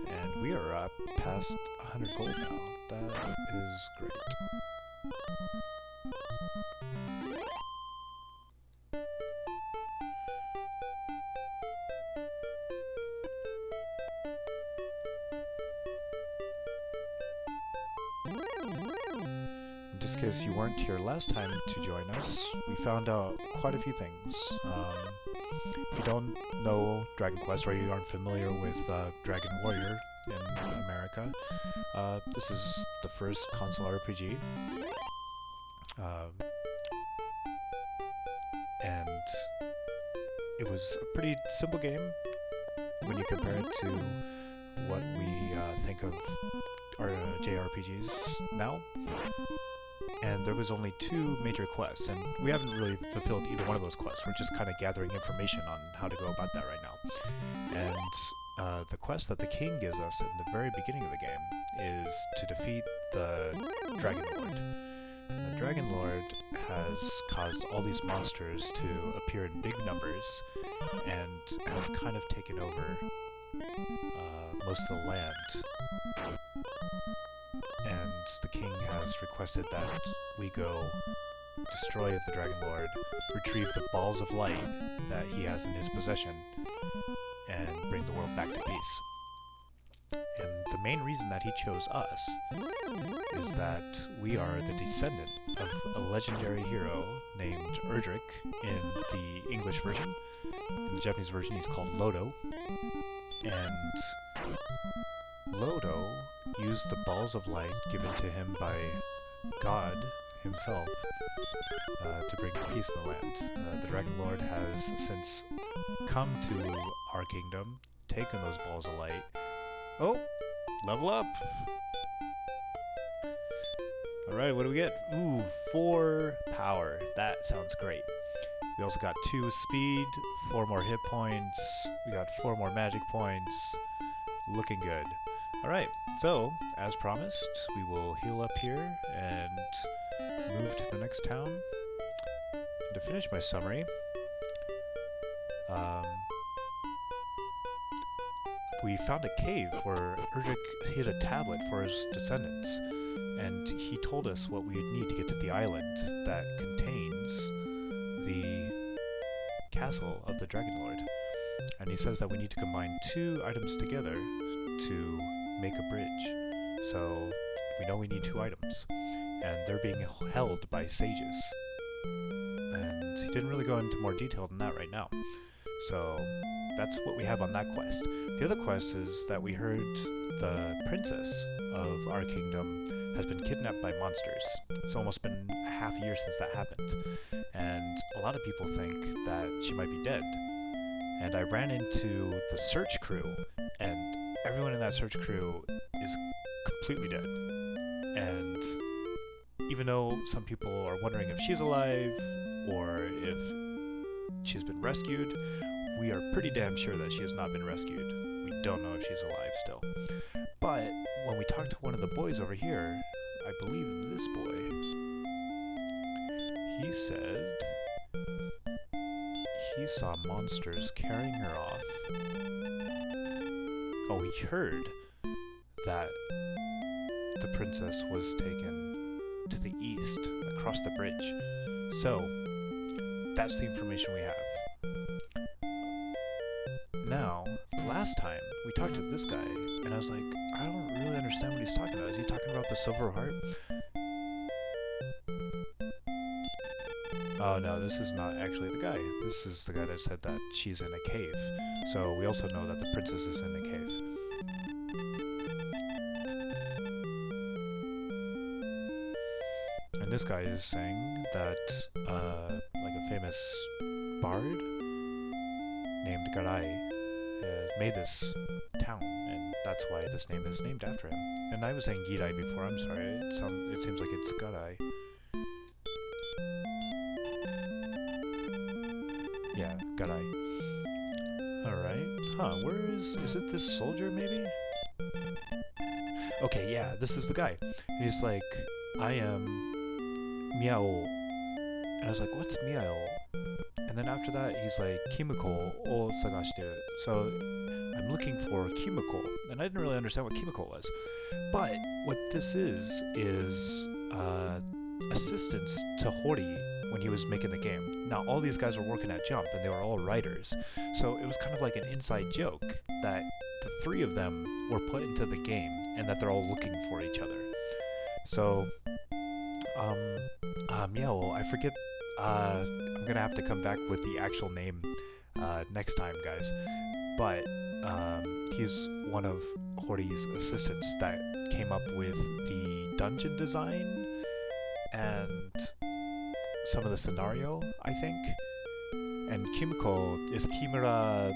And we are up past 100 gold now. That is great. Just in case you weren't here last time to join us, we found out quite a few things. If you don't know Dragon Quest or you aren't familiar with Dragon Warrior in America, this is the first console RPG. And it was a pretty simple game when you compare it to what we think of our JRPGs now. And there was only 2 major quests, and we haven't really fulfilled either one of those quests. We're just kind of gathering information on how to go about that right now. And the quest that the king gives us in the very beginning of the game is to defeat the Dragon Lord. And the Dragon Lord has caused all these monsters to appear in big numbers, and has kind of taken over most of the land. And the king has requested that we go destroy the Dragon Lord, retrieve the balls of light that he has in his possession, and bring the world back to peace. And the main reason that he chose us is that we are the descendant of a legendary hero named Erdrick in the English version. In the Japanese version he's called Lodo. And Lodo used the balls of light given to him by God himself to bring peace in the land. The Dragon Lord has since come to our kingdom, taken those balls of light. Oh! Level up! Alright, what do we get? Ooh, 4 power. That sounds great. We also got 2 speed, 4 more hit points, we got 4 more magic points. Looking good. Alright, so, as promised, we will heal up here and move to the next town. And to finish my summary, we found a cave where Erdrick hid a tablet for his descendants, and he told us what we would need to get to the island that contains the castle of the Dragon Lord. And he says that we need to combine 2 items together to make a bridge. So we know we need 2 items, and they're being held by sages. And he didn't really go into more detail than that right now. So that's what we have on that quest. The other quest is that we heard the princess of our kingdom has been kidnapped by monsters. It's almost been a half a year since that happened, and a lot of people think that she might be dead. And I ran into the search crew, and everyone in that search crew is completely dead. And even though some people are wondering if she's alive or if she's been rescued, we are pretty damn sure that she has not been rescued. We don't know if she's alive still. But when we talked to one of the boys over here, I believe this boy, he said he saw monsters carrying her off. Oh, he heard that the princess was taken to the east, across the bridge. So, that's the information we have. Now, last time, we talked to this guy, and I was like, I don't really understand what he's talking about. Is he talking about the Silver Heart? Oh no, this is not actually the guy. This is the guy that said that she's in a cave. So we also know that the princess is in a cave. And this guy is saying that, like a famous bard named Garai made this town, and that's why this name is named after him. And I was saying Girai before, I'm sorry, it seems like it's Garai. Yeah, Garai. Alright. Huh, where is it this soldier maybe? Okay, yeah, this is the guy. And he's like, I am Miao. And I was like, what's Miao? And then after that, he's like, Kimiko o sagashiteru. So, I'm looking for Kimiko, and I didn't really understand what Kimiko was. But what this is assistance to Hori when he was making the game. Now, all these guys were working at Jump, and they were all writers, so it was kind of like an inside joke that the three of them were put into the game, and that they're all looking for each other. So, yeah, well, I forget, I'm gonna have to come back with the actual name, next time, guys, but, he's one of Hori's assistants that came up with the dungeon design, and some of the scenario, I think. And Kimiko is Kimura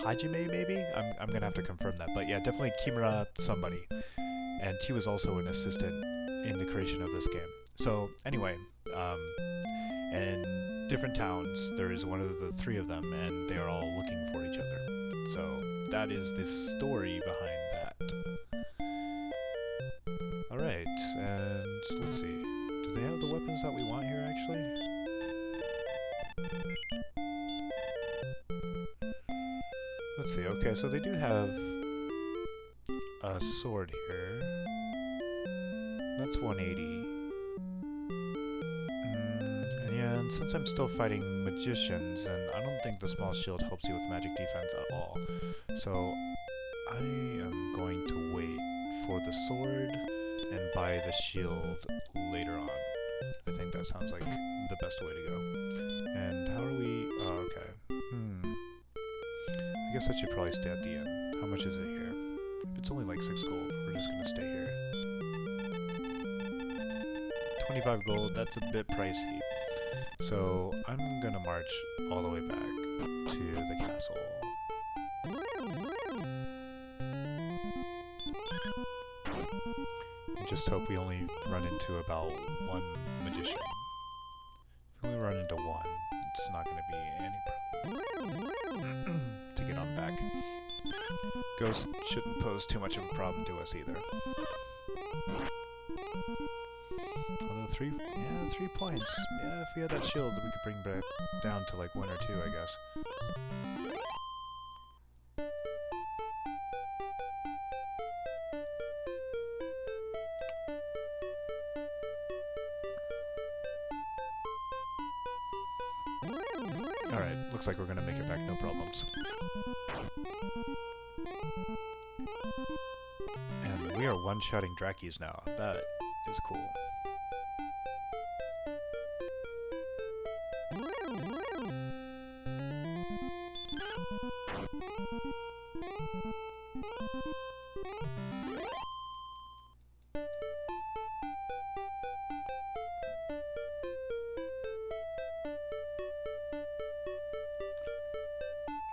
Hajime, maybe? I'm gonna have to confirm that, but yeah, definitely Kimura somebody. And he was also an assistant in the creation of this game. So anyway, in different towns, there is one of the three of them, and they are all looking for each other. So that is the story behind that. Alright, and let's see. Do they have the weapons that we want here, actually? Let's see, okay, so they do have a sword here. That's 180. Yeah, and since I'm still fighting magicians, and I don't think the small shield helps you with magic defense at all, so I am going to wait for the sword and buy the shield later on. I think that sounds like the best way to go. And how are we... oh, okay. I guess I should probably stay at the inn. How much is it here? If it's only like 6 gold, we're just gonna stay here. 25 gold, that's a bit pricey. So I'm gonna march all the way back to the castle. And just hope we only run into about one magician. If we only run into one, it's not gonna be any problem to get on back. Ghost shouldn't pose too much of a problem to us either. Although 3 points. Yeah, if we had that shield, we could bring back down to like 1 or 2, I guess. Alright, looks like we're gonna make it back, no problems. And we are one-shotting Drakis now. That is cool.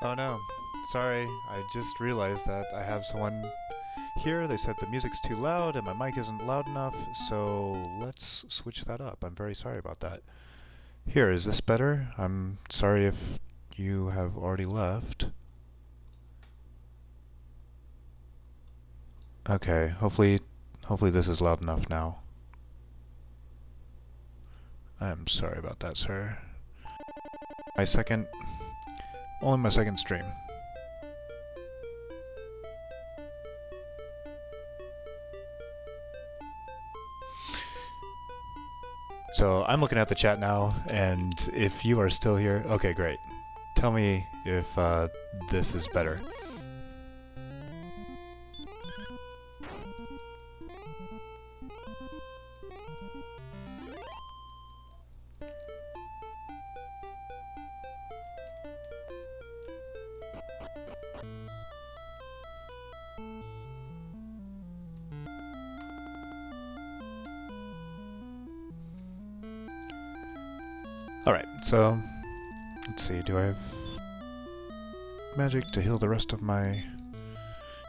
Oh no, sorry, I just realized that I have someone here. They said the music's too loud and my mic isn't loud enough, so let's switch that up. I'm very sorry about that. Here, is this better? I'm sorry if you have already left. Okay, hopefully this is loud enough now. I'm sorry about that, sir. Only my second stream. So I'm looking at the chat now, and if you are still here, okay, great. Tell me if this is better. Alright, so let's see, do I have magic to heal the rest of my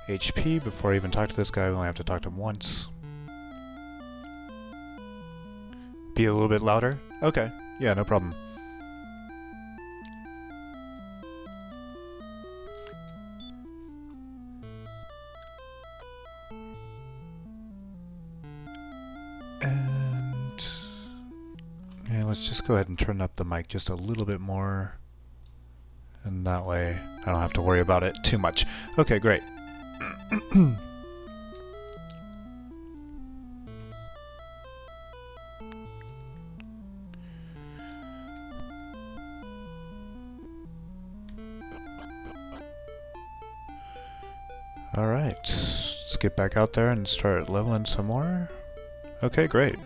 HP before I even talk to this guy? I only have to talk to him once. Be a little bit louder? Okay, yeah, no problem. Let's just go ahead and turn up the mic just a little bit more, and that way I don't have to worry about it too much. Okay, great. Alright, let's get back out there and start leveling some more. Okay, great.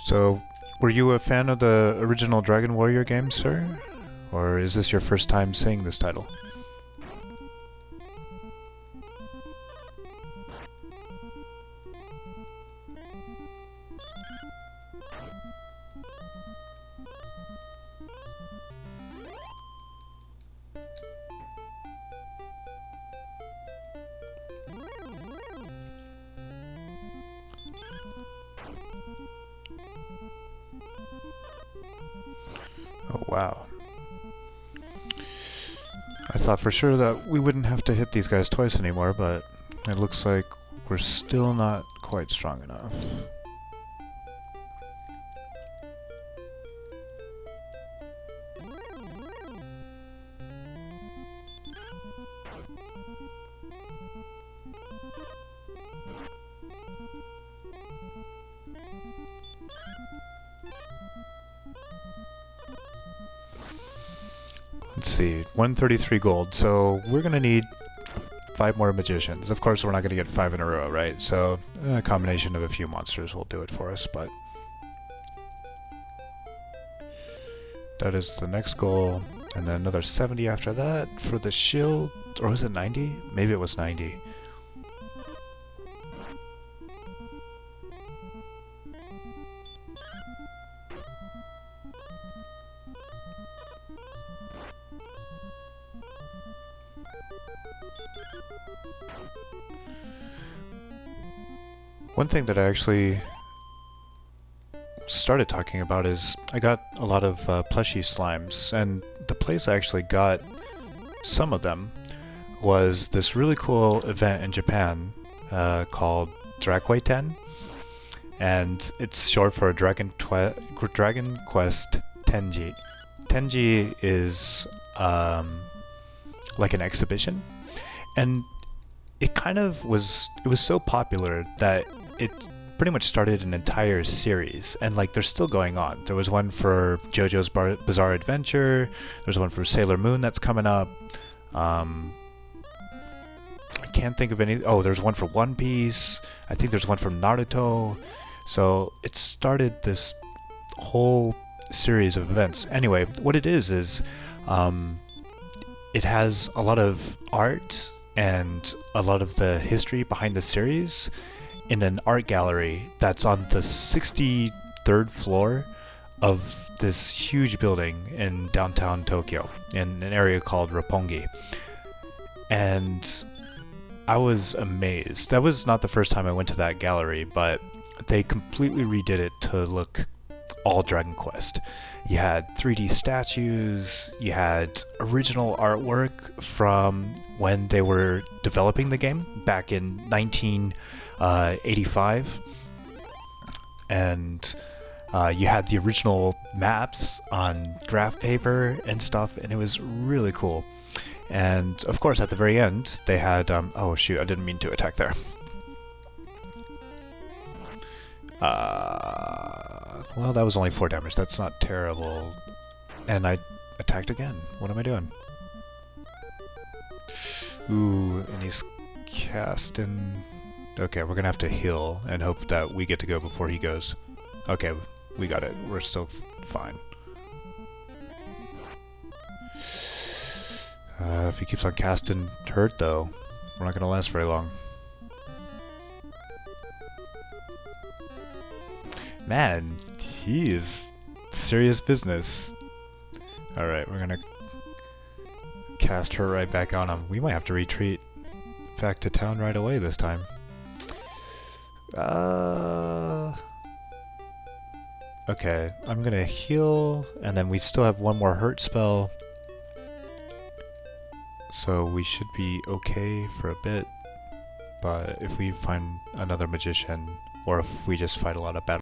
So, were you a fan of the original Dragon Warrior games, sir? Or is this your first time seeing this title? Oh, wow. I thought for sure that we wouldn't have to hit these guys twice anymore, but it looks like we're still not quite strong enough. Let's see, 133 gold, so we're gonna need 5 more magicians. Of course we're not gonna get 5 in a row, right? So a combination of a few monsters will do it for us, but that is the next goal, and then another 70 after that for the shield, or was it 90? Maybe it was 90. One thing that I actually started talking about is I got a lot of plushie slimes, and the place I actually got some of them was this really cool event in Japan called Drakwei-ten, and it's short for Dragon Quest Tenji. Tenji is like an exhibition, and it was so popular that it pretty much started an entire series, and like they're still going on. There was one for JoJo's Bizarre Adventure, there's one for Sailor Moon that's coming up. I can't think of any. Oh, there's one for One Piece. I think there's one from Naruto. So it started this whole series of events. Anyway, what it is it has a lot of art and a lot of the history behind the series in an art gallery that's on the 63rd floor of this huge building in downtown Tokyo, in an area called Roppongi. And I was amazed. That was not the first time I went to that gallery, but they completely redid it to look all Dragon Quest. You had 3D statues, you had original artwork from when they were developing the game back in 1985, and you had the original maps on graph paper and stuff, and it was really cool. And of course at the very end they had oh shoot, I didn't mean to attack there. Well, that was only 4 damage. That's not terrible. And I attacked again. What am I doing? Ooh, and he's casting... Okay, we're gonna have to heal and hope that we get to go before he goes. Okay, we got it. We're still fine. If he keeps on casting hurt, though, we're not gonna last very long. Man, he is serious business. Alright, we're gonna cast her right back on him. We might have to retreat back to town right away this time. Okay, I'm gonna heal, and then we still have one more hurt spell. So we should be okay for a bit. but if we find another magician, or if we just fight a lot of battles